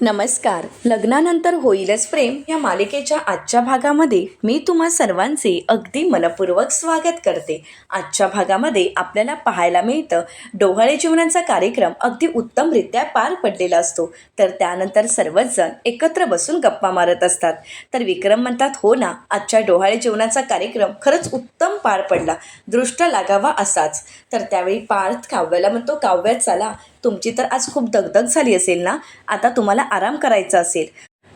नमस्कार. लग्नानंतर होईलच प्रेम या मालिकेच्या आजच्या भागामध्ये मी तुम्हा सर्वांचे अगदी मनपूर्वक स्वागत करते. आजच्या भागामध्ये आपल्याला पाहायला मिळतं डोहाळे जेवणाचा कार्यक्रम अगदी उत्तमरित्या पार पडलेला असतो. तर त्यानंतर सर्वच जण एकत्र बसून गप्पा मारत असतात. तर विक्रम म्हणतात, हो ना, आजच्या डोहाळे जेवणाचा कार्यक्रम खरंच उत्तम पार पडला, दृष्ट लागावा असाच. तर त्यावेळी पार्थ काव्याला म्हणतो, काव्या चला, तुमची तर आज खूप दगदग झाली असेल ना, आता तुम्हाला आराम करायचा असेल.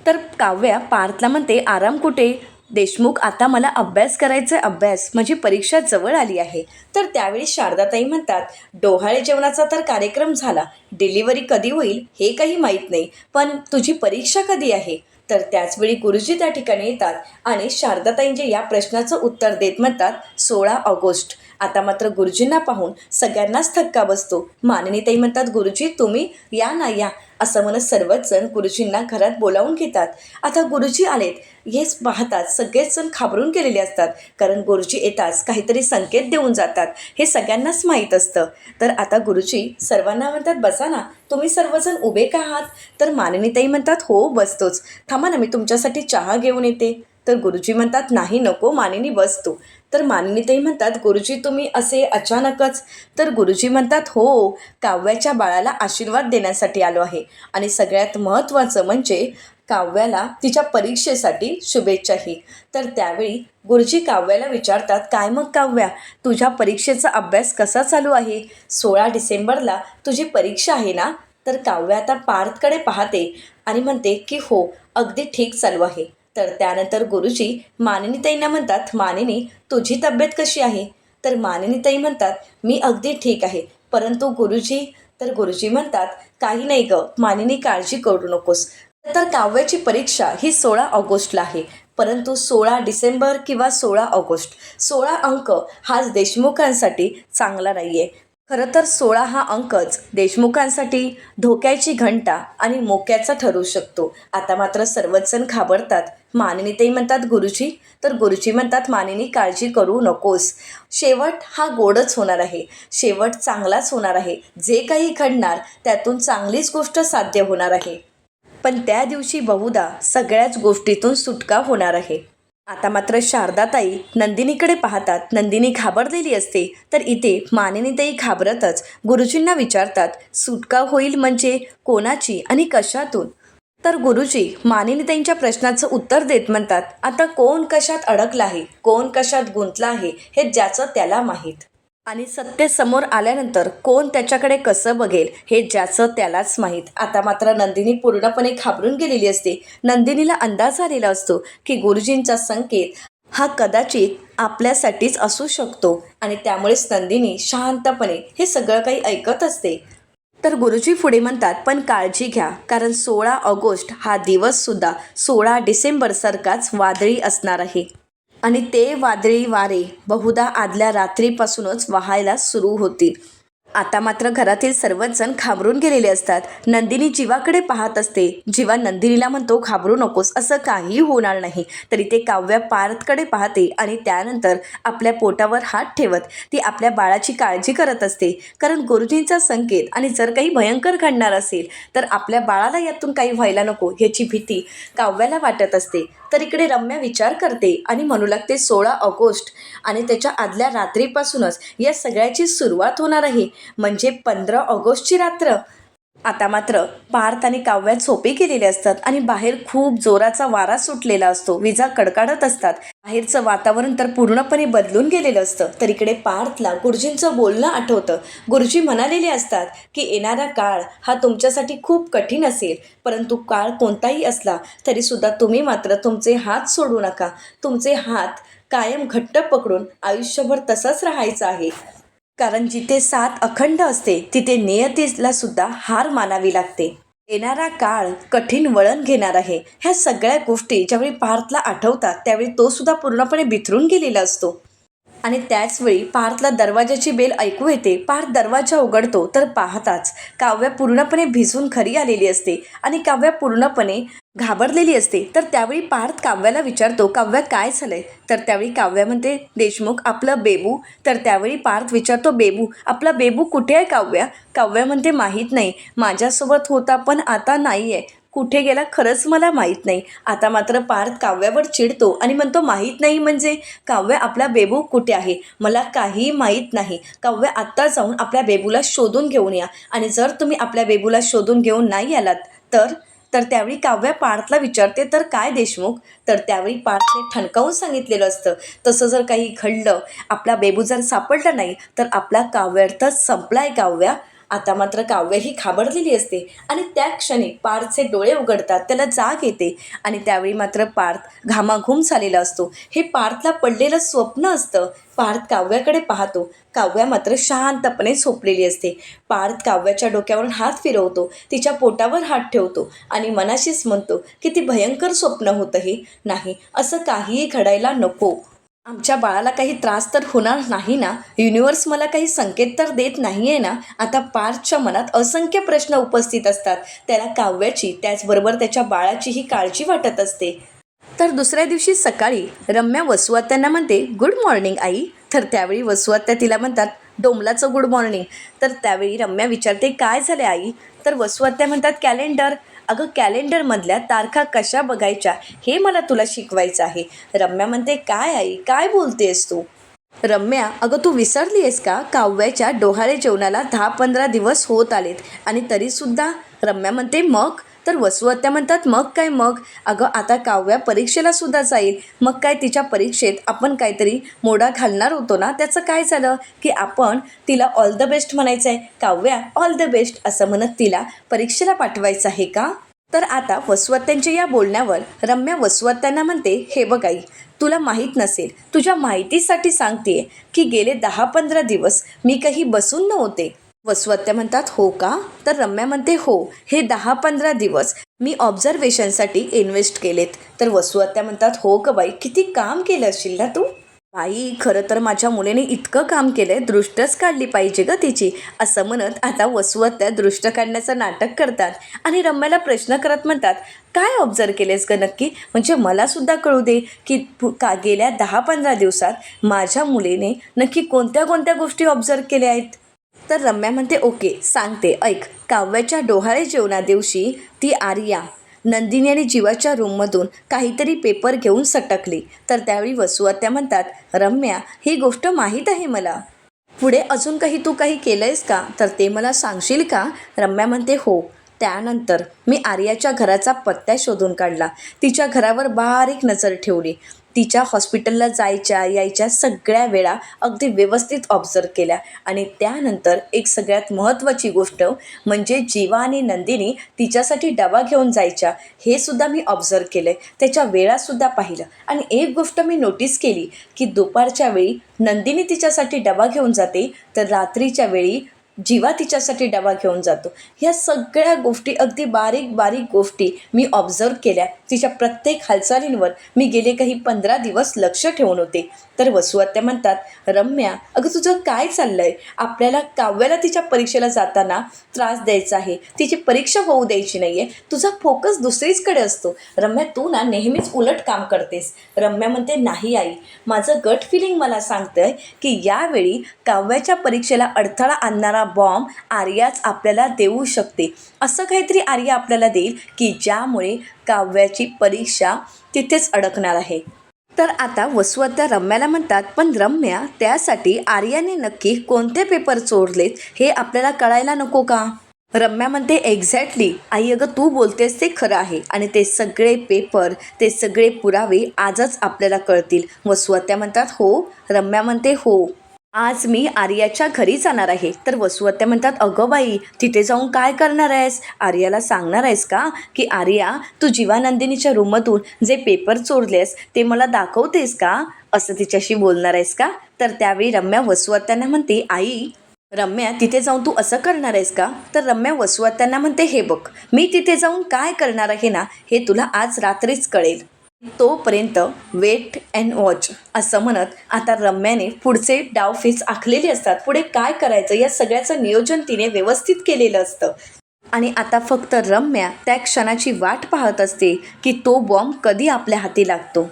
तर काव्या पार्थला म्हणते, आराम कुठे देशमुख, आता मला अभ्यास करायचा आहे, अभ्यास, माझी परीक्षा जवळ आली आहे. तर त्यावेळी शारदाताई म्हणतात, डोहाळे जेवणाचा तर कार्यक्रम झाला, डिलिव्हरी कधी होईल हे काही माहीत नाही, पण तुझी परीक्षा कधी आहे. तर त्याचवेळी गुरुजी त्या ठिकाणी येतात आणि शारदाताईंचे या प्रश्नाचं उत्तर देत म्हणतात 16 ऑगस्ट. आता मात्र गुरुजींना पाहून सगळ्यांनाच थक्का बसतो. मानिनीताई म्हणतात, गुरुजी तुम्ही या ना या, असं म्हणत सर्वच जण गुरुजींना घरात बोलावून घेतात. आता गुरुजी आलेत हेच पाहतात सगळेच जण घाबरून गेलेले असतात, कारण गुरुजी येताच काहीतरी संकेत देऊन जातात हे सगळ्यांनाच माहीत असतं. तर आता गुरुजी सर्वांना म्हणतात, बसा ना, तुम्ही सर्वजण उभे का आहात. तर मानिनीताई म्हणतात, हो बसतोच, थांबा ना, मी तुमच्यासाठी चहा घेऊन येते. तर गुरुजी म्हणतात, नाही नको मानिनी, बसतो. तर मानिनीताई म्हणतात, गुरुजी तुम्ही असे अचानकच. तर गुरुजी म्हणतात, हो, काव्याच्या बाळाला आशीर्वाद देण्यासाठी आलो आहे, आणि सगळ्यात महत्त्वाचं म्हणजे काव्याला तिच्या परीक्षेसाठी शुभेच्छाही. तर त्यावेळी गुरुजी काव्याला विचारतात, काय मग काव्या, तुझ्या परीक्षेचा अभ्यास कसा चालू आहे. 16 डिसेंबरला तुझी परीक्षा आहे ना. तर काव्या आता पार्थकडे पाहते आणि म्हणते की हो, अगदी ठीक चालू आहे. तर त्यानंतर गुरुजी मानिनीताईंना म्हणतात, मानिनी तुझी तब्येत कशी आहे. तर मानिनीताई म्हणतात, मी अगदी ठीक आहे, परंतु गुरुजी. तर गुरुजी म्हणतात, काही नाही ग मानिनी, काळजी करू नकोस. तर काव्याची परीक्षा ही 16 ऑगस्टला आहे, परंतु 16 डिसेंबर किंवा 16 ऑगस्ट, 16 अंक हाच देशमुखांसाठी चांगला नाही आहे. खरं तर 16 हा अंकच देशमुखांसाठी धोक्याची घंटा आणि मोक्याचा ठरू शकतो. आता मात्र सर्वच जण घाबरतात. मानिनीताई म्हणतात, गुरुजी. तर गुरुजी म्हणतात, मानिनी काळजी करू नकोस, शेवट हा गोडच होणार आहे, शेवट चांगलाच होणार आहे, जे काही घडणार त्यातून चांगलीच गोष्ट साध्य होणार आहे. पण त्या दिवशी बहुधा सगळ्याच गोष्टीतून सुटका होणार आहे. आता मात्र शारदाताई नंदिनीकडे पाहतात. नंदिनी घाबरलेली असते. तर इथे मानिनीताई घाबरतच गुरुजींना विचारतात, सुटका होईल म्हणजे कोणाची आणि कशातून. तर गुरुजी मानिनीताईंच्या प्रश्नाचं उत्तर देत म्हणतात, आता कोण कशात अडकला आहे, कोण कशात गुंतला आहे, हे ज्याचं त्याला माहीत, आणि सत्य समोर आल्यानंतर कोण त्याच्याकडे कसं बघेल हे ज्याचं त्यालाच माहीत. आता मात्र नंदिनी पूर्णपणे घाबरून गेलेली असते. नंदिनीला अंदाज आलेला असतो की गुरुजींचा संकेत हा कदाचित आपल्यासाठीच असू शकतो, आणि त्यामुळेच नंदिनी शांतपणे हे सगळं काही ऐकत असते. तर गुरुजी पुढे म्हणतात, पण काळजी घ्या, कारण 16 ऑगस्ट हा दिवससुद्धा 16 डिसेंबरसारखाच वादळी असणार आहे, आणि ते वादळी वारे बहुधा आदल्या रात्रीपासूनच वाहायला सुरू होतील. आता मात्र घरातील सर्वच जण घाबरून गेलेले असतात. नंदिनी जीवाकडे पाहत असते. जीवा नंदिनीला म्हणतो, घाबरू नकोस, असं काही होणार नाही. तरी ते काव्या पार्थकडे पाहते आणि त्यानंतर आपल्या पोटावर हात ठेवत ती आपल्या बाळाची काळजी करत असते, कारण गुरुजींचा संकेत आणि जर काही भयंकर घडणार असेल तर आपल्या बाळाला यातून काही व्हायला नको याची भीती काव्याला वाटत असते. तर इकडे रम्या विचार करते आणि म्हणू लागते, 16 ऑगस्ट आणि त्याच्या आदल्या रात्रीपासूनच या सगळ्याची सुरुवात होणार आहे, म्हणजे 15 ऑगस्टची रात्र. आता मात्र पार्थ आणि काव्या झोपी गेलेले असतात आणि बाहेर खूप जोराचा वारा सुटलेला असतो, विजा कडकडत असतात. बाहेरचं वातावरण तर पूर्णपणे बदलून गेलेलं असतं. तर इकडे पार्थला गुरुजींचं बोलणं आठवतं. गुरुजी म्हणालेले असतात की येणारा काळ हा तुमच्यासाठी खूप कठीण असेल, परंतु काळ कोणताही असला तरीसुद्धा तुम्ही मात्र तुमचे हात सोडू नका. तुमचे हात कायम घट्ट पकडून आयुष्यभर तसंच राहायचं आहे, कारण जिथे साथ अखंड असते तिथे नियतीला सुद्धा हार मानावी लागते. येणारा काळ कठीण वळण घेणार आहे. ह्या सगळ्या गोष्टी ज्यावेळी पार्थला आठवतात त्यावेळी तो सुद्धा पूर्णपणे बिथरून गेलेला असतो. आणि त्याचवेळी पार्थला दरवाजाची बेल ऐकू येते. पार्थ दरवाजा उघडतो तर पाहताच काव्या पूर्णपणे भिजून घरी आलेली असते आणि काव्या पूर्णपणे घाबरलेली असते. तर त्यावेळी पार्थ काव्याला विचारतो, काव्या काय झालंय. तर त्यावेळी काव्या म्हणते, देशमुख आपलं बेबू. तर त्यावेळी पार्थ विचारतो, बेबू, आपला बेबू कुठे आहे काव्या. काव्या म्हणते, माहीत नाही, माझ्यासोबत होता पण आता नाही आहे, कुठे गेला खरंच मला माहीत नाही. आता मात्र पार्थ काव्यावर चिडतो आणि म्हणतो, माहीत नाही म्हणजे? काव्य, आपला बेबू कुठे आहे? मला काहीही माहीत नाही. काव्य, आत्ता जाऊन आपल्या बेबूला शोधून घेऊन या, आणि जर तुम्ही आपल्या बेबूला शोधून घेऊन नाही आलात तर तर त्यावेळी काव्या पार्थला विचारते, तर काय देशमुख? तर त्यावेळी पार्थने ठणकावून सांगितलेलं असतं, तसं जर काही घडलं, आपला बेबू जर सापडला नाही तर आपला काव्यार्थच संपलाय काव्या. आता मात्र काव्य ही घाबरलेली असते आणि त्या क्षणी पार्थचे डोळे उघडतात, त्याला जाग येते आणि त्यावेळी मात्र पार्थ घामाघूम झालेला असतो. हे पार्थला पडलेलं स्वप्न असतं. पार्थ काव्याकडे पाहतो. काव्या मात्र शांतपणे झोपलेली असते. पार्थ काव्याच्या डोक्यावरून हात फिरवतो, तिच्या पोटावर हात ठेवतो आणि मनाशीच म्हणतो, किती भयंकर स्वप्न होतं हे. नाही, असं काहीही घडायला नको. आमच्या बाळाला काही त्रास तर होणार नाही ना? युनिव्हर्स मला काही संकेत तर देत नाही आहे ना? आता पार्थच्या मनात असंख्य प्रश्न उपस्थित असतात. त्याला काव्याची, त्याचबरोबर त्याच्या बाळाचीही काळजी वाटत असते. तर दुसऱ्या दिवशी सकाळी रम्या वसुआत्यांना म्हणते, गुड मॉर्निंग आई. तर त्यावेळी वसुआत्या तिला म्हणतात, डोंबलाचं गुड मॉर्निंग. तर त्यावेळी रम्या विचारते, काय झाले आई? तर वसुआत्या म्हणतात, कॅलेंडर. अगं, कॅलेंडरमधल्या तारखा कशा बघायच्या हे मला तुला शिकवायचं आहे. रम्या म्हणते, काय आई, काय बोलतेस तू? रम्या, अगं तू विसरली आहेस का? काव्याच्या डोहाळे जेवणाला 10-15 दिवस होत आलेत आणि तरीसुद्धा. रम्या म्हणते, मग? तर वसुआत्या म्हणतात, मग काय मग? अगं, आता काव्या परीक्षेला सुद्धा जाईल. मग काय, तिच्या परीक्षेत आपण काहीतरी मोडा घालणार होतो ना, त्याचं काय झालं? की आपण तिला ऑल द बेस्ट म्हणायचं आहे. काव्या, ऑल द बेस्ट असं म्हणत तिला परीक्षेला पाठवायचं आहे का? तर आता वसुआत्यांच्या या बोलण्यावर रम्या वसुआत्यांना म्हणते, हे बघ आई, तुला माहीत नसेल, तुझ्या माहितीसाठी सांगते की गेले 10-15 दिवस मी काही बसून नव्हते. वसुआत्या म्हणतात, हो का? तर रम्या म्हणते, हो, हे 10-15 दिवस मी ऑब्झर्वेशनसाठी इन्व्हेस्ट केलेत. तर वसुआत्या म्हणतात, हो का बाई, किती काम केलं असशील ना तू? बाई, खरं तर माझ्या मुलीने इतकं काम केलंय, दृष्टच काढली पाहिजे ग तिची. असं म्हणत आता वसुआत्या दृष्ट काढण्याचं नाटक करतात आणि रम्याला प्रश्न करत म्हणतात, काय ऑब्झर्व केलेस ग नक्की? म्हणजे मला सुद्धा कळू दे की का गेल्या 10-15 दिवसात माझ्या मुलीने नक्की कोणत्या कोणत्या गोष्टी ऑब्झर्व केल्या आहेत. तर रम्या म्हणते, ओके, सांगते, ऐक. काव्याच्या डोहाळे जेवणा दिवशी ती आर्या नंदिनी आणि जीवाच्या रूममधून काहीतरी पेपर घेऊन सटकली. तर त्यावेळी वसुआत्या म्हणतात, रम्या, ही गोष्ट माहीत आहे मला. पुढे अजून तू काही केलं आहेस का? तर ते मला सांगशील का? रम्या म्हणते, हो. त्यानंतर मी आर्याच्या घराचा पत्ता शोधून काढला. तिच्या घरावर बारीक नजर ठेवली. तिच्या हॉस्पिटलला जायच्या यायच्या सगळ्या वेळा अगदी व्यवस्थित ऑब्झर्व केल्या. आणि त्यानंतर एक सगळ्यात महत्त्वाची गोष्ट म्हणजे जीवा आणि नंदिनी तिच्यासाठी डबा घेऊन जायच्या, हे सुद्धा मी ऑब्झर्व केलं. त्याच्या वेळासुद्धा पाहिलं. आणि एक गोष्ट मी नोटीस केली की दुपारच्या वेळी नंदिनी तिच्यासाठी डबा घेऊन जाते, तर रात्रीच्या वेळी जीवा तिच्यासाठी डबा घेऊन जातो. ह्या सगळ्या गोष्टी, अगदी बारीक बारीक गोष्टी मी ऑब्झर्व केल्या. तिच्या प्रत्येक हालचालींवर मी गेले काही 15 दिवस लक्ष ठेवून होते. तर वसुआत्या म्हणतात, रम्या, अगं तुझं काय चाललं आहे? आपल्याला काव्याला तिच्या परीक्षेला जाताना त्रास द्यायचा आहे, तिची परीक्षा होऊ द्यायची नाही आहे. तुझा फोकस दुसरीचकडे असतो. रम्या, तू ना नेहमीच उलट काम करतेस. रम्या म्हणते, नाही आई, माझं गट फिलिंग मला सांगतंय की यावेळी काव्याच्या परीक्षेला अडथळा आणणारा बॉम्ब आर्याच आपल्याला देऊ शकते. असं काहीतरी आर्या आपल्याला देईल की ज्यामुळे काव्याची परीक्षा तिथेच अडकणार आहे. तर आता वसुआत्या रम्याला म्हणतात, पण रम्या, त्यासाठी आर्याने नक्की कोणते पेपर चोरलेत हे आपल्याला कळायला नको का? रम्या म्हणते, एक्झॅक्टली आई, अगं तू बोलतेस ते खरं आहे आणि ते सगळे पेपर, ते सगळे पुरावे आजच आपल्याला कळतील. वसुआत्या म्हणतात, हो. रम्या म्हणते, हो, आज मी आर्याच्या घरी जाणार आहे. तर वसुआत्या म्हणतात, अगं बाई, तिथे जाऊन काय करणार आहेस? आर्याला सांगणार आहेस का की आर्या, तू जीवानंदिनीच्या रूममधून जे पेपर चोरलेस ते मला दाखवतेस का? असं तिच्याशी बोलणार आहेस का? तर त्यावेळी रम्या वसुआत्यांना म्हणते, आई, रम्या, तिथे जाऊन तू असं करणार आहेस का? तर रम्या वसुआत्यांना म्हणते, हे बघ, मी तिथे जाऊन काय करणार आहे ना, हे तुला आज रात्रीच कळेल. तोपर्यंत वेट अँड वॉच असं म्हणत आता रम्याने पुढचे डावफेच आखलेले असतात. पुढे काय करायचं या सगळ्याचं नियोजन तिने व्यवस्थित केलेलं असतं. आणि आता फक्त रम्या त्या क्षणाची वाट पाहत असते की तो बॉम्ब कधी आपल्या हाती लागतो.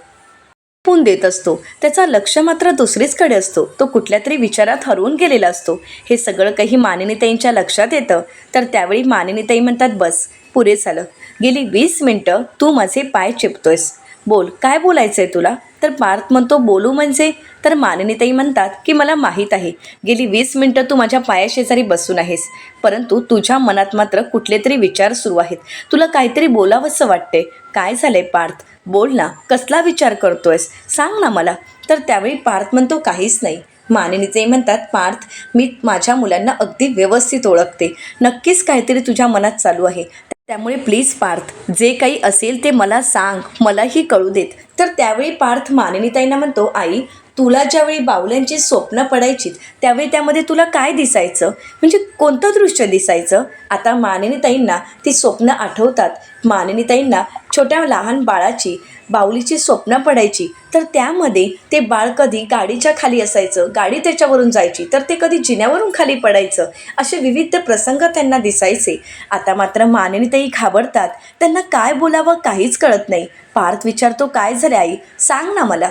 होऊन देत असतो. त्याचा लक्ष मात्र दुसरीचकडे असतो. तो कुठल्या तरी विचारात हरवून गेलेला असतो. हे सगळं काही मानिनीताईंच्या लक्षात येतं. तर त्यावेळी मानिनीताई म्हणतात, बस पुरे झालं. गेली 20 मिनटं तू माझे पाय चिपतोयस. बोल, काय बोलायचं आहे तुला? तर पार्थ म्हणतो, बोलू म्हणजे? तर मानिनीताई म्हणतात की मला माहीत आहे गेली 20 मिनटं तू माझ्या पायाशेजारी बसून आहेस, परंतु तुझ्या मनात मात्र कुठले तरी विचार सुरू आहेत. तुला काहीतरी बोलावंसं वाटते. काय झालंय पार्थ? बोल ना, कसला विचार करतोयस? सांग ना मला. तर त्यावेळी पार्थ म्हणतो, काहीच नाही. मानिनीताई म्हणतात, पार्थ, मी माझ्या मुलांना अगदी व्यवस्थित ओळखते. नक्कीच काहीतरी तुझ्या मनात चालू आहे. त्यामुळे प्लीज पार्थ, जे काही असेल ते मला सांग, मलाही कळू देत. तर त्यावेळी पार्थ मानिनीताईंना म्हणतो, आई, तुला ज्यावेळी बाहुल्यांची स्वप्न पडायची त्यावेळी त्यामध्ये तुला काय दिसायचं? म्हणजे कोणतं दृश्य दिसायचं? आता मानिनीताईंना ती स्वप्न आठवतात. मानिनीताईंना छोट्या लहान बाळाची बाहुलीची स्वप्न पडायची. तर त्यामध्ये ते बाळ कधी गाडीच्या खाली असायचं, गाडी त्याच्यावरून जायची, तर ते कधी जिन्यावरून खाली पडायचं. असे विविध प्रसंग त्यांना दिसायचे. आता मात्र मानिनीताई घाबरतात. त्यांना काय बोलावं काहीच कळत नाही. पार्थ विचारतो, काय झाले आई? सांग ना मला.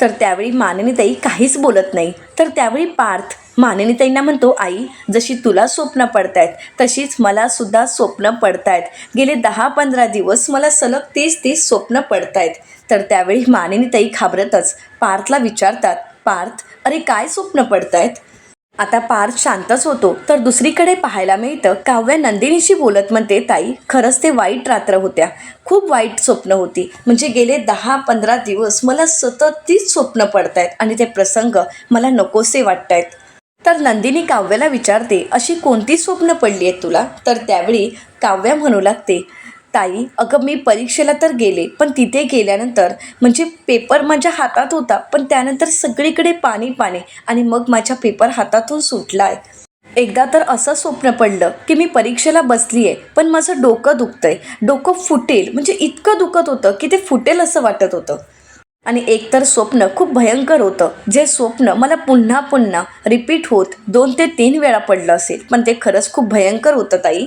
तर त्यावेळी मानिनीताई काहीच बोलत नाही. तर त्यावेळी पार्थ मानिनीताईंना म्हणतो, आई, जशी तुला स्वप्न पडतायत तशीच मला सुद्धा स्वप्न पडतायत. गेले 10-15 दिवस मला सलग 30-30 स्वप्न पडतायत. तर त्यावेळी मानिनीताई घाबरतच पार्थला विचारतात, पार्थ, अरे काय स्वप्न पडतायत? आता पार्थ शांतच होतो. तर दुसरीकडे पाहायला मिळतं, काव्या नंदिनीशी बोलत म्हणते, ताई, खरंच ते वाईट रात्र होत्या. खूप वाईट स्वप्न होती. म्हणजे गेले 10-15 दिवस मला सतत तीच स्वप्न पडतायत आणि ते प्रसंग मला नकोसे वाटतायत. तर नंदिनी काव्याला विचारते, अशी कोणती स्वप्न पडली आहेत तुला? तर त्यावेळी काव्या म्हणू लागते, ताई, अगं मी परीक्षेला तर गेले, पण तिथे गेल्यानंतर म्हणजे पेपर माझ्या हातात होता, पण त्यानंतर सगळीकडे पाणी पाणी आणि मग माझ्या पेपर हातातून सुटला आहे. एकदा तर असं स्वप्न पडलं की मी परीक्षेला बसली आहे, पण माझं डोकं दुखतंय, डोकं फुटेल, म्हणजे इतकं दुखत होतं की ते फुटेल असं वाटत होतं. आणि एक तर स्वप्न खूप भयंकर होतं, जे स्वप्न मला पुन्हा पुन्हा रिपीट होत 2 ते 3 वेळा पडलं असेल, पण ते खरंच खूप भयंकर होतं ताई.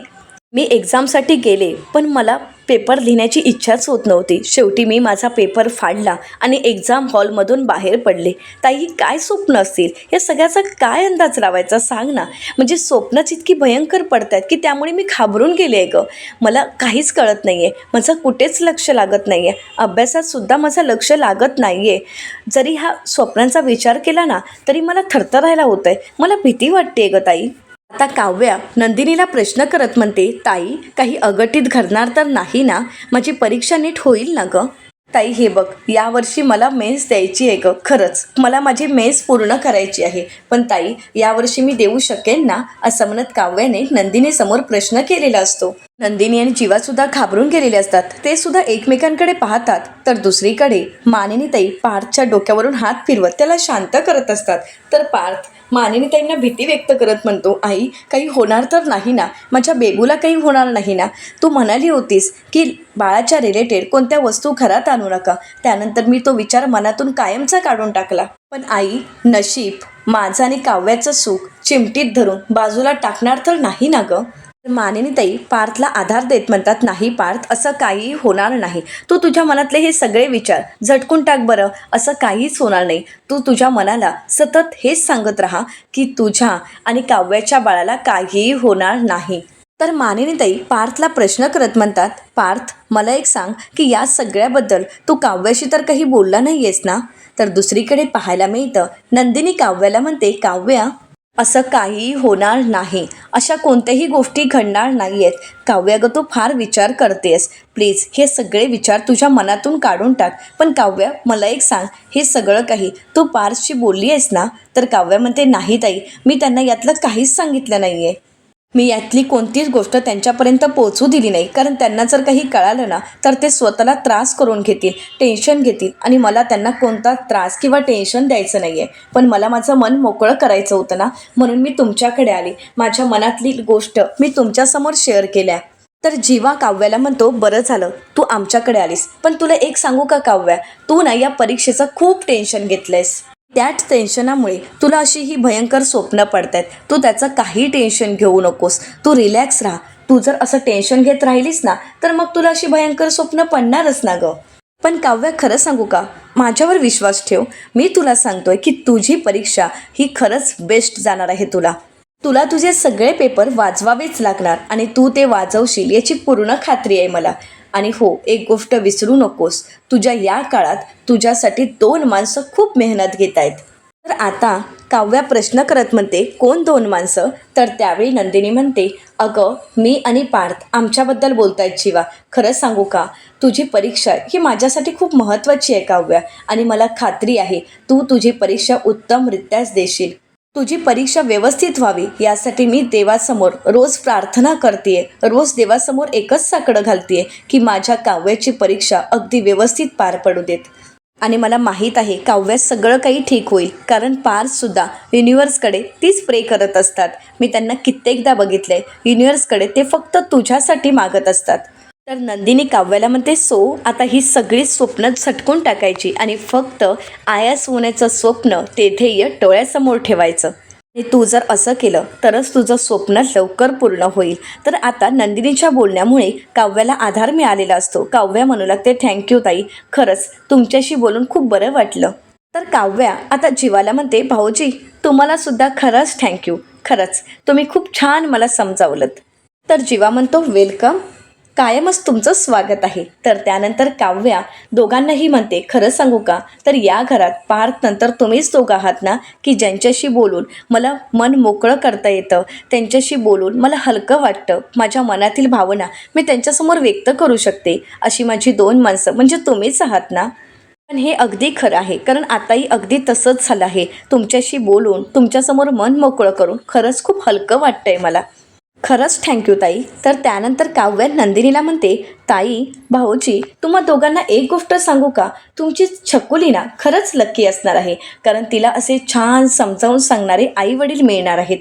मी एक्झामसाठी गेले, पण मला पेपर लिहिण्याची इच्छाच होत नव्हती. शेवटी मी माझा पेपर फाडला आणि एक्झाम हॉलमधून बाहेर पडले. ताई, काय स्वप्न असतील? या सगळ्याचा काय अंदाज लावायचा सांग ना. म्हणजे स्वप्नच इतकी भयंकर पडतात की त्यामुळे मी घाबरून गेले आहे गं. मला काहीच कळत नाही आहे. माझं कुठेच लक्ष लागत नाही आहे. अभ्यासात सुद्धा माझं लक्ष लागत नाही आहे. जरी हा स्वप्नांचा विचार केला ना, तरी मला थरथरायला होतं आहे. मला भीती वाटते गं ताई. आता काव्या नंदिनीला प्रश्न करत म्हणते, ताई, काही अघटित घडणार तर नाही ना? माझी परीक्षा नीट होईल ना गं? ताई, हे बघ, यावर्षी मला मेन्स द्यायची आहे गं. खरंच मला माझी मेन्स पूर्ण करायची आहे. पण ताई, यावर्षी मी देऊ शकेन ना? असं म्हणत काव्याने नंदिनीसमोर प्रश्न केलेला असतो. नंदिनी आणि जीवासुद्धा घाबरून गेलेले असतात. ते सुद्धा एकमेकांकडे पाहतात. तर दुसरीकडे मानिनीताई पार्थच्या डोक्यावरून हात फिरवत त्याला शांत करत असतात. तर पार्थ मानिनीताईंना भीती व्यक्त करत म्हणतो, आई, काही होणार तर नाही ना? माझ्या बेबूला काही होणार नाही ना? तू म्हणाली होतीस की बाळाच्या रिलेटेड कोणत्या वस्तू घरात आणू नका. त्यानंतर मी तो विचार मनातून कायमचा काढून टाकला. पण आई, नशीब माझं आणि काव्याचं सुख चिमटीत धरून बाजूला टाकणार तर नाही ना गं? मानिनीताई पार्थला आधार देत म्हणतात, नाही पार्थ, असं काहीही होणार नाही. तू तुझ्या मनातले हे सगळे विचार झटकून टाक बरं. असं काहीच होणार नाही. तू तुझ्या मनाला सतत हेच सांगत राहा की तुझ्या आणि काव्याच्या बाळाला काहीही होणार नाही. तर मानिनीताई पार्थला प्रश्न करत म्हणतात, पार्थ, मला एक सांग की या सगळ्याबद्दल तू काव्याशी तर काही बोलला नाही आहेस ना? तर दुसरीकडे पाहायला मिळतं, नंदिनी काव्याला म्हणते, काव्या, असं काहीही होणार नाही. अशा कोणत्याही गोष्टी घडणार नाही आहेत. काव्या गं, तू फार विचार करतेस. प्लीज हे सगळे विचार तुझ्या मनातून काढून टाक. पण काव्या, मला एक सांग, हे सगळं काही तू पार्थशी बोलली आहेस ना? तर काव्या म्हणते, नाही ताई, मी त्यांना यातलं काहीच सांगितलं नाही आहे. मी यातली कोणतीच गोष्ट त्यांच्यापर्यंत पोहोचू दिली नाही. कारण त्यांना जर काही कळालं ना, तर ते स्वतःला त्रास करून घेतील, टेन्शन घेतील आणि मला त्यांना कोणता त्रास किंवा टेन्शन द्यायचं नाही आहे. पण मला माझं मन मोकळं करायचं होतं ना, म्हणून मी तुमच्याकडे आली. माझ्या मनातली गोष्ट मी तुमच्यासमोर शेअर केल्या. तर जीवा काव्याला म्हणतो, बरं झालं तू आमच्याकडे आलीस. पण तुला एक सांगू का काव्या, तू ना या परीक्षेचं खूप टेन्शन घेतलंयस. त्याच टेन्शनामुळे तुला अशी ही भयंकर स्वप्न पडतायत. तू त्याचं काही टेन्शन घेऊ नकोस. तू रिलॅक्स राहा. तू जर असं टेन्शन घेत राहिलीस ना, तर मग तुला अशी भयंकर स्वप्न पडणारच ना गं. पण काव्या, खरं सांगू का, माझ्यावर विश्वास ठेव. मी तुला सांगतोय की तुझी परीक्षा ही खरंच बेस्ट जाणार आहे. तुला तुझे सगळे पेपर वाजवावेच लागणार आणि तू ते वाजवशील याची पूर्ण खात्री आहे मला. आणि हो, एक गोष्ट विसरू नकोस, तुझ्या या काळात तुझ्यासाठी 2 माणसं खूप मेहनत घेत आहेत. तर आता काव्या प्रश्न करत म्हणते, कोण 2 माणसं? तर त्यावेळी नंदिनी म्हणते, अगं मी आणि पार्थ आमच्याबद्दल बोलतायत शिवा. खरं सांगू का, तुझी परीक्षा ही माझ्यासाठी खूप महत्त्वाची आहे काव्या, आणि मला खात्री आहे तू तुझी परीक्षा उत्तमरित्याच देशील. तुझी परीक्षा व्यवस्थित व्हावी यासाठी मी देवासमोर रोज प्रार्थना करते. रोज देवासमोर एकच साकडं घालते की माझ्या काव्याची परीक्षा अगदी व्यवस्थित पार पडू देत. आणि मला माहीत आहे काव्यात सगळं काही ठीक होईल, कारण पार्थसुद्धा युनिव्हर्सकडे तीच प्रे करत असतात. मी त्यांना कित्येकदा बघितलं आहे, युनिव्हर्सकडे ते फक्त तुझ्यासाठी मागत असतात. तर नंदिनी काव्याला म्हणते, सो आता ही सगळी स्वप्न झटकून टाकायची आणि फक्त आयास होण्याचं स्वप्न ते ध्येय डोळ्यासमोर ठेवायचं. आणि तू जर असं केलं तरच तुझं स्वप्न लवकर पूर्ण होईल. तर आता नंदिनीच्या बोलण्यामुळे काव्याला आधार मिळालेला असतो. काव्या म्हणू लागते, थँक्यू ताई, खरंच तुमच्याशी बोलून खूप बरं वाटलं. तर काव्या आता जीवाला म्हणते, भाऊजी तुम्हालासुद्धा खरंच थँक्यू. खरंच तुम्ही खूप छान मला समजावलं. तर जीवा म्हणतो, वेलकम, कायमच तुमचं स्वागत आहे. तर त्यानंतर काव्या दोघांनाही म्हणते, खरं सांगू का, तर या घरात पार्थ नंतर तुम्हीच दोघं आहात ना की ज्यांच्याशी बोलून मला मन मोकळं करता येतं, त्यांच्याशी बोलून मला हलकं वाटतं, माझ्या मनातील भावना मी त्यांच्यासमोर व्यक्त करू शकते. अशी माझी 2 माणसं म्हणजे तुम्हीच आहात ना. पण हे अगदी खरं आहे, कारण आताही अगदी तसंच झालं आहे. तुमच्याशी बोलून तुमच्यासमोर मन मोकळं करून खरंच खूप हलकं वाटतंय मला. खरंच थँक्यू ताई. तर त्यानंतर काव्या नंदिनीला म्हणते, ताई भाऊजी तुम्हा दोघांना एक गोष्ट सांगू का, तुमची छकुली ना खरंच लक्की असणार आहे, कारण तिला असे छान समजावून सांगणारे आई वडील मिळणार आहेत.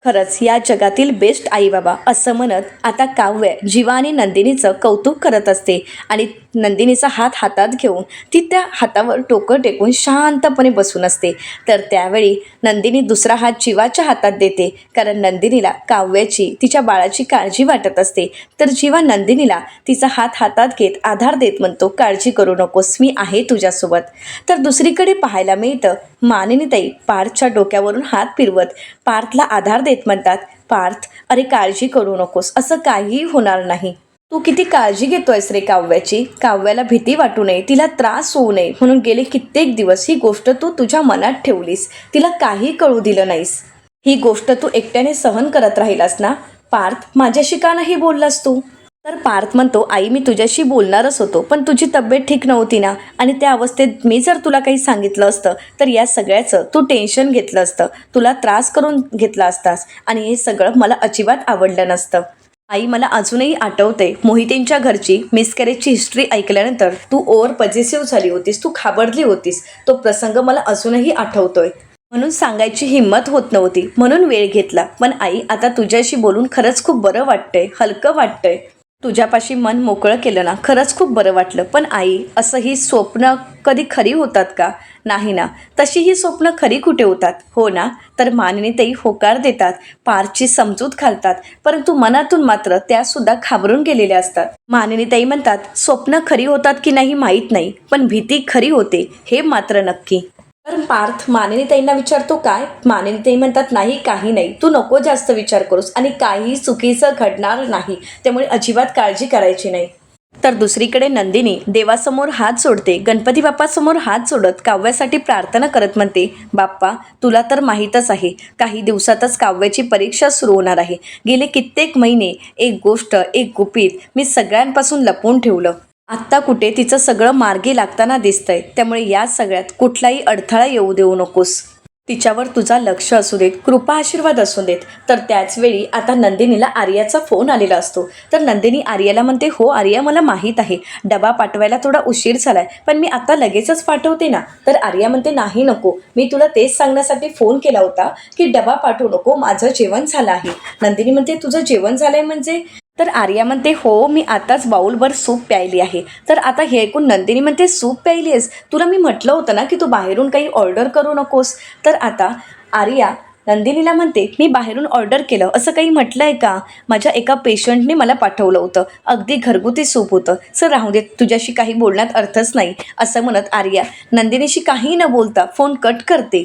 खरंच या जगातील बेस्ट आई बाबा, असं म्हणत आता काव्य जीवा आणि नंदिनीचं कौतुक करत असते. आणि नंदिनीचा हात हातात घेऊन ती त्या हातावर डोकं टेकून शांतपणे बसून असते. तर त्यावेळी नंदिनी दुसरा हात जीवाच्या हातात देते, कारण नंदिनीला काव्याची तिच्या बाळाची काळजी वाटत असते. तर जीवा नंदिनीला तिचा हात हातात घेत आधार देत म्हणतो, काळजी करू नकोस, मी आहे तुझ्यासोबत. तर दुसरीकडे पाहायला मिळतं, मानिनीताई पार्थच्या डोक्यावरून हात फिरवत पार्थला आधार देत म्हणतात, पार्थ अरे काळजी करू नकोस, असं काहीही होणार नाही. तू किती काळजी घेतोयस रे काव्याची. काव्याला भीती वाटू नये, तिला त्रास होऊ नये म्हणून गेले कित्येक दिवस ही गोष्ट तू तुझ्या मनात ठेवलीस, तिला काही कळू दिलं नाहीस. ही गोष्ट तू एकट्याने सहन करत राहिलास ना. पार्थ माझ्याशी का नाही बोललास तू? तर पार्थ म्हणतो, आई मी तुझ्याशी बोलणारच होतो, पण तुझी तब्येत ठीक नव्हती ना, आणि त्या अवस्थेत मी जर तुला काही सांगितलं असतं तर या सगळ्याचं तू टेन्शन घेतलं असतं, तुला त्रास करून घेतला असतास, आणि हे सगळं मला अजिबात आवडलं नसतं. आई मला अजूनही आठवते मोहितेंच्या घरची मिसकॅरेजची हिस्ट्री ऐकल्यानंतर तू ओव्हर पॉझिटिव्ह झाली होतीस, तू घाबरली होतीस. तो प्रसंग मला अजूनही आठवतोय, म्हणून सांगायची हिंमत होत नव्हती, म्हणून वेळ घेतला. पण आई आता तुझ्याशी बोलून खरंच खूप बरं वाटतंय, हलकं वाटतंय. तुझ्यापाशी मन मोकळं केलं ना, खरंच खूप बरं वाटलं. पण आई असं ही स्वप्न कधी खरी होतात का? नाही ना, तशी ही स्वप्न खरी कुठे होतात, हो ना. तर मानिनीताई होकार देतात, पारची समजूत घालतात, परंतु मनातून मात्र त्यासुद्धा घाबरून गेलेल्या असतात. मानिनीताई म्हणतात, स्वप्न खरी होतात की नाही माहीत नाही, पण भीती खरी होते हे मात्र नक्की. तर पार्थ मानिनीताईंना विचारतो, काय? मानिनीताई म्हणतात, नाही काही नाही, तू नको जास्त विचार करूस आणि काही चुकीचं घडणार नाही, त्यामुळे अजिबात काळजी करायची नाही. तर दुसरीकडे नंदिनी देवासमोर हात जोडते, गणपती बाप्पासमोर हात जोडत काव्यासाठी प्रार्थना करत म्हणते, बाप्पा तुला तर माहीतच आहे काही दिवसातच काव्याची परीक्षा सुरू होणार आहे. गेले कित्येक महिने एक गोष्ट, एक गुपित मी सगळ्यांपासून लपवून ठेवलं. आत्ता कुठे तिचं सगळं मार्गी लागताना दिसतंय, त्यामुळे या सगळ्यात कुठलाही अडथळा येऊ देऊ नकोस. तिच्यावर तुझा लक्ष असू देत, कृपा आशीर्वाद असू देत. तर त्याचवेळी आता नंदिनीला आर्याचा फोन आलेला असतो. तर नंदिनी आर्याला म्हणते, हो आर्या मला माहीत आहे डबा पाठवायला थोडा उशीर झालाय, पण मी आता लगेचच पाठवते ना. तर आर्या म्हणते, नाही नको, मी तुला तेच सांगण्यासाठी फोन केला होता की डबा पाठवू नको, माझं जेवण झालं आहे. नंदिनी म्हणते, तुझं जेवण झालंय म्हणजे? तर आर्या म्हणते, हो मी आताच बाऊलभर सूप प्यायली आहे. तर आता हे ऐकून नंदिनी म्हणते, सूप प्यायली आहेस? तुला मी म्हटलं होतं ना की तू बाहेरून काही ऑर्डर करू नकोस. तर आता आर्या नंदिनीला म्हणते, मी बाहेरून ऑर्डर केलं, असं काही म्हटलं आहे का? माझ्या एका पेशंटने मला पाठवलं होतं, अगदी घरगुती सूप होतं. सर राहू देत, तुझ्याशी काही बोलण्यात अर्थच नाही, असं म्हणत आर्या नंदिनीशी काही न बोलता फोन कट करते.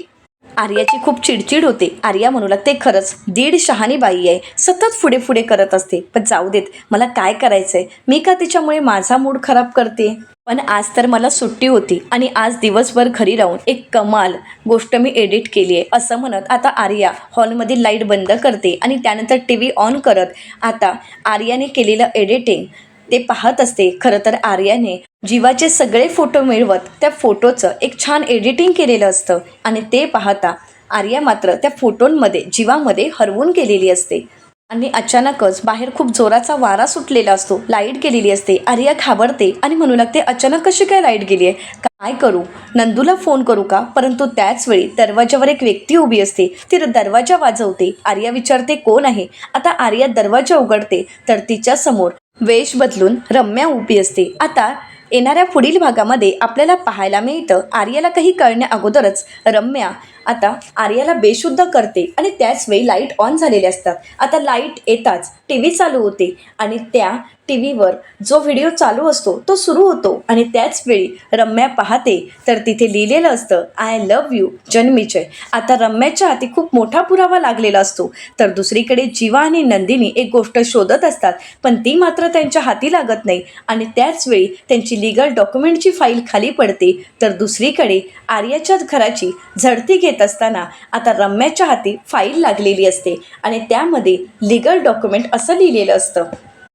आर्याची खूप चिडचिड होते. आर्या म्हणू लागते, खरंच दीड शहाणी बाई आहे, सतत पुढे पुढे करत असते. पण जाऊ देत, मला काय करायचंय, मी का तिच्यामुळे माझा मूड खराब करते? पण आज तर मला सुट्टी होती आणि आज दिवसभर घरी राहून एक कमाल गोष्ट मी एडिट केली आहे, असं म्हणत आता आर्या हॉलमधील लाईट बंद करते आणि त्यानंतर टी व्ही ऑन करत आता आर्याने केलेलं एडिटिंग ते पाहत असते. खरं तर आर्याने जीवाचे सगळे फोटो मिळवत त्या फोटोचं एक छान एडिटिंग केलेलं असतं आणि ते पाहता आर्या मात्र त्या फोटोंमध्ये जीवामध्ये हरवून गेलेली असते. आणि अचानकच बाहेर खूप जोराचा वारा सुटलेला असतो, लाईट गेलेली असते. आर्या घाबरते आणि म्हणू लागते, अचानक कशी काय लाईट गेली आहे, काय करू, नंदूला फोन करू का? परंतु त्याच वेळी दरवाजावर एक व्यक्ती उभी असते, ती दरवाजा वाजवते. आर्या विचारते, कोण आहे? आता आर्या दरवाजा उघडते तर तिच्या समोर वेश बदलून रम्या उभी असते. आता येणाऱ्या पुढील भागामध्ये आपल्याला पाहायला मिळतं, आर्याला काही कळण्या अगोदरच रम्या आता आर्याला बेशुद्ध करते आणि त्याच वेळी लाईट ऑन झालेले असतात. आता लाईट येताच टी व्ही चालू होते आणि त्या टी व्हीवर जो व्हिडिओ चालू असतो तो सुरू होतो आणि त्याच वेळी रम्या पाहते तर तिथे लिहिलेलं असतं, आय लव्ह यू जन्मीचे. आता रम्याच्या हाती खूप मोठा पुरावा लागलेला असतो. तर दुसरीकडे जीवा आणि नंदिनी एक गोष्ट शोधत असतात, पण ती मात्र त्यांच्या हाती लागत नाही आणि त्याच वेळी त्यांची लिगल डॉक्युमेंटची फाईल खाली पडते. तर दुसरीकडे आर्याच्या घराची झडती घेत असताना आता रम्याच्या हाती फाईल लागलेली असते आणि त्यामध्ये लिगल डॉक्युमेंट असं लिहिलेलं असतं.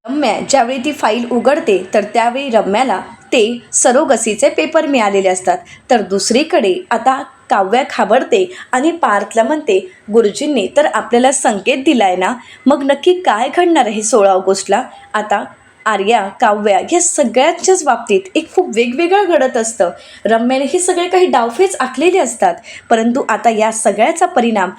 रम्या ज्यावेळी ती फाईल उघडते तर त्यावेळी रम्याला ते सरोगसीचे पेपर मिळालेले असतात. तर दुसरीकडे आता काव्या घाबरते आणि पार्थला म्हणते, गुरुजींनी तर आपल्याला संकेत दिलाय ना, मग नक्की काय घडणार आहे 16 ऑगस्टला? आता आर्या काव्या या सगळ्यांच्याच बाबतीत एक खूप वेगवेगळं घडत असतं. रम्याने हे सगळे काही डावफेच आखलेले असतात, परंतु आता या सगळ्याचा परिणाम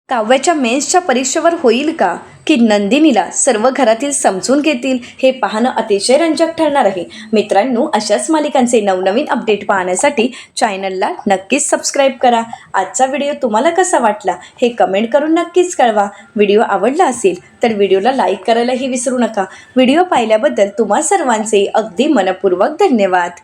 काव्याच्या मेन्सच्या परीक्षेवर होईल का, की नंदिनीला सर्व घरातील समजून घेतील, हे पाहणं अतिशय रंजक ठरणार आहे. मित्रांनो, अशाच मालिकांचे नवनवीन अपडेट पाहण्यासाठी चॅनलला नक्कीच सबस्क्राईब करा. आजचा व्हिडिओ तुम्हाला कसा वाटला हे कमेंट करून नक्कीच कळवा. व्हिडिओ आवडला असेल तर व्हिडिओला लाईक करायलाही विसरू नका. व्हिडिओ पाहिल्याबद्दल तुम्हा सर्वांचे अगदी मनपूर्वक धन्यवाद.